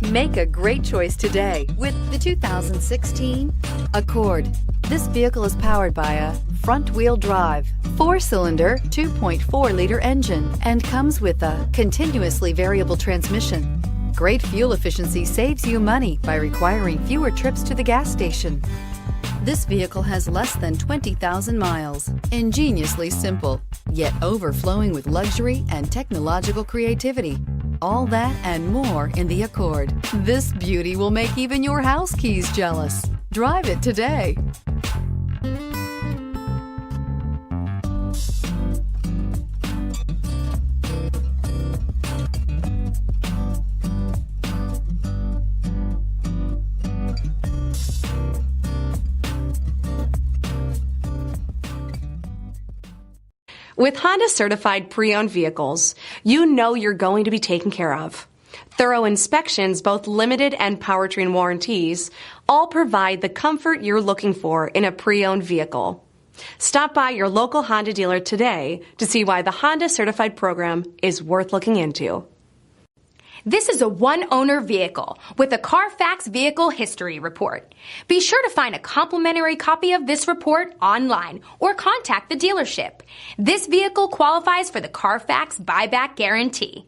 Make a great choice today with the 2016 Accord. This vehicle is powered by a front-wheel drive, 4-cylinder, 2.4-liter engine and comes with a continuously variable transmission. Great fuel efficiency saves you money by requiring fewer trips to the gas station. This vehicle has less than 20,000 miles. Ingeniously simple, yet overflowing with luxury and technological creativity. All that and more in the Accord. This beauty will make even your house keys jealous. Drive it today. With Honda certified pre-owned vehicles, you know you're going to be taken care of. Thorough inspections, both limited and powertrain warranties, all provide the comfort you're looking for in a pre-owned vehicle. Stop by your local Honda dealer today to see why the Honda certified program is worth looking into. This is a one-owner vehicle with a CARFAX Vehicle History Report. Be sure to find a complimentary copy of this report online or contact the dealership. This vehicle qualifies for the CARFAX Buyback Guarantee.